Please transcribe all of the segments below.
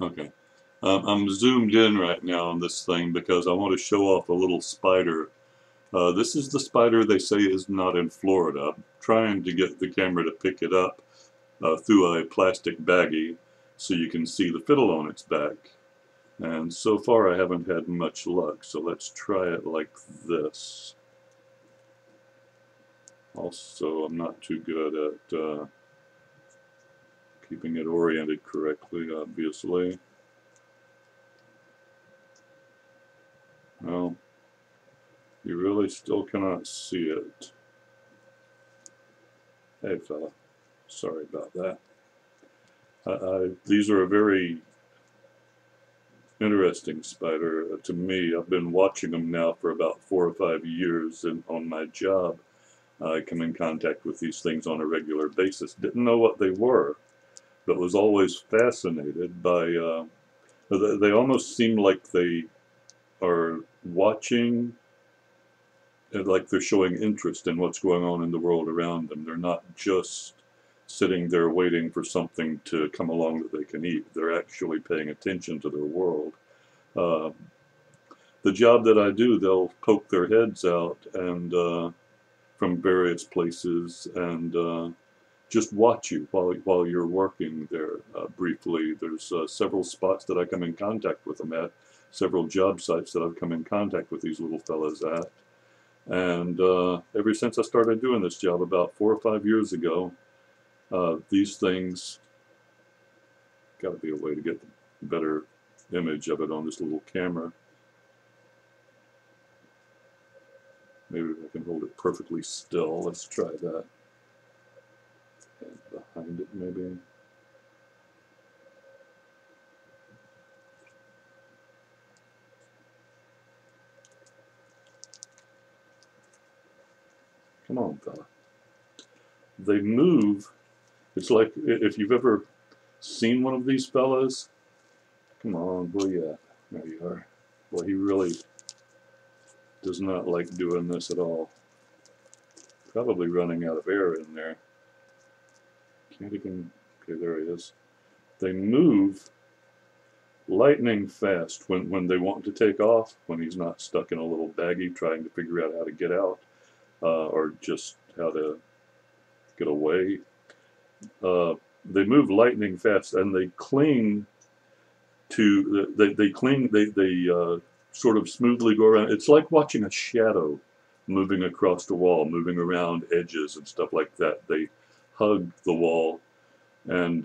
Okay. I'm zoomed in right now on this thing because I want to show off a little spider. This is the spider they say is not in Florida. I'm trying to get the camera to pick it up through a plastic baggie so you can see the fiddle on its back. And so far I haven't had much luck, so let's try it like this. Also, I'm not too good at keeping it oriented correctly, obviously. Well, you really still cannot see it. Hey fella, sorry about that. These are a very interesting spider to me. I've been watching them now for about 4 or 5 years, and on my job I come in contact with these things on a regular basis. Didn't know what they were, but was always fascinated by, they almost seem like they are watching, like they're showing interest in what's going on in the world around them. They're not just sitting there waiting for something to come along that they can eat. They're actually paying attention to their world. Uh, the job that I do, they'll poke their heads out and from various places and just watch you while you're working there briefly. There's several spots that I come in contact with them at, several job sites that I've come in contact with these little fellas at. And ever since I started doing this job about 4 or 5 years ago, these things, got to be a way to get a better image of it on this little camera. Maybe I can hold it perfectly still. Let's try that. And behind it, maybe. Come on, fella. They move. It's like if you've ever seen one of these fellas. Come on, where you at? There you are. Well, he really does not like doing this at all. Probably running out of air in there. Can't even. Okay, there he is. They move lightning fast when they want to take off, when he's not stuck in a little baggie trying to figure out how to get out or just how to get away. They move lightning fast and they cling to, they sort of smoothly go around. It's like watching a shadow moving across the wall, moving around edges and stuff like that. They hug the wall and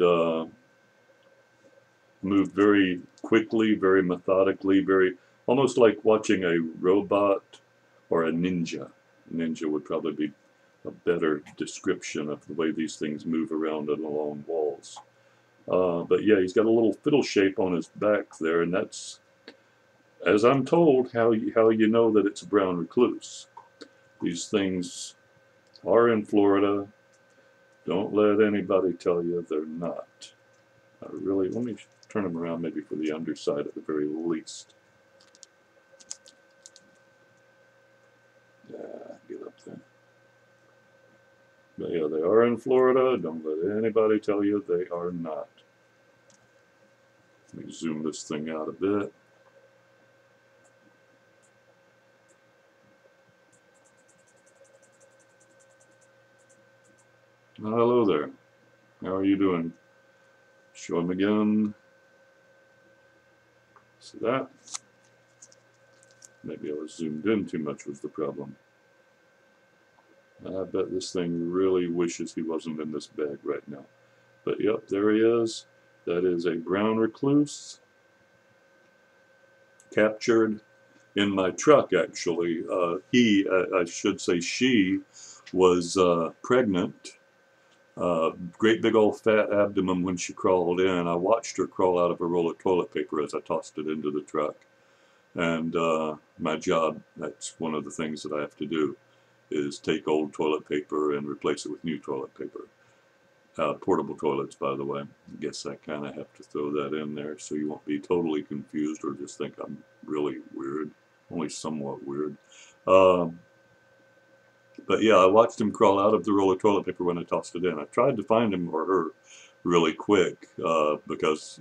move very quickly, very methodically, very almost like watching a robot or a ninja. Ninja would probably be a better description of the way these things move around and along walls. But yeah, he's got a little fiddle shape on his back there, and that's, as I'm told, how you know that it's a brown recluse. These things are in Florida. Don't let anybody tell you they're not. Really, let me turn them around maybe for the underside at the very least. Yeah, get up there. But yeah, they are in Florida. Don't let anybody tell you they are not. Let me zoom this thing out a bit. Hello there. How are you doing? Show them again. See that? Maybe I was zoomed in too much was the problem. I bet this thing really wishes he wasn't in this bag right now. But yep, there he is. That is a brown recluse. Captured in my truck, actually. I should say she, was pregnant. Great big old fat abdomen when she crawled in. I watched her crawl out of a roll of toilet paper as I tossed it into the truck. And my job, that's one of the things that I have to do, is take old toilet paper and replace it with new toilet paper. Portable toilets, by the way. I guess I kind of have to throw that in there so you won't be totally confused or just think I'm really weird. Only somewhat weird. But yeah, I watched him crawl out of the roll of toilet paper when I tossed it in. I tried to find him or her really quick because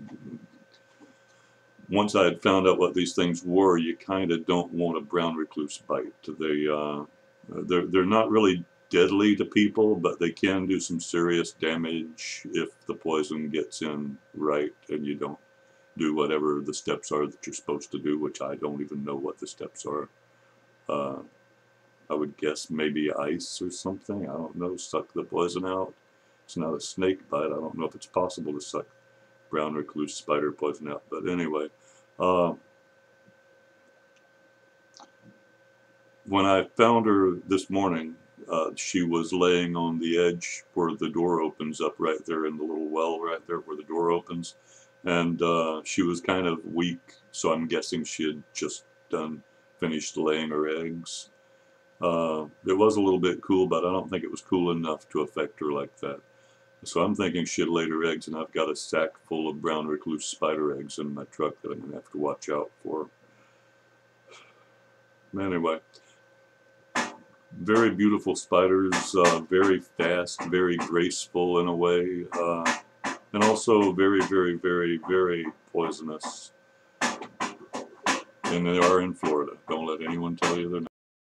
once I had found out what these things were, you kind of don't want a brown recluse bite. They're not really deadly to people, but they can do some serious damage if the poison gets in right and you don't do whatever the steps are that you're supposed to do, which I don't even know what the steps are. Uh, I would guess maybe ice or something. I don't know. Suck the poison out. It's not a snake bite. I don't know if it's possible to suck brown recluse spider poison out. But anyway, uh, when I found her this morning, she was laying on the edge where the door opens up right there in the little well right there where the door opens. And she was kind of weak, so I'm guessing she had just finished laying her eggs. It was a little bit cool, but I don't think it was cool enough to affect her like that. So I'm thinking she had laid her eggs, and I've got a sack full of brown recluse spider eggs in my truck that I'm going to have to watch out for. Anyway, very beautiful spiders, very fast, very graceful in a way, and also very, very, very, very poisonous. And they are in Florida. Don't let anyone tell you they're not.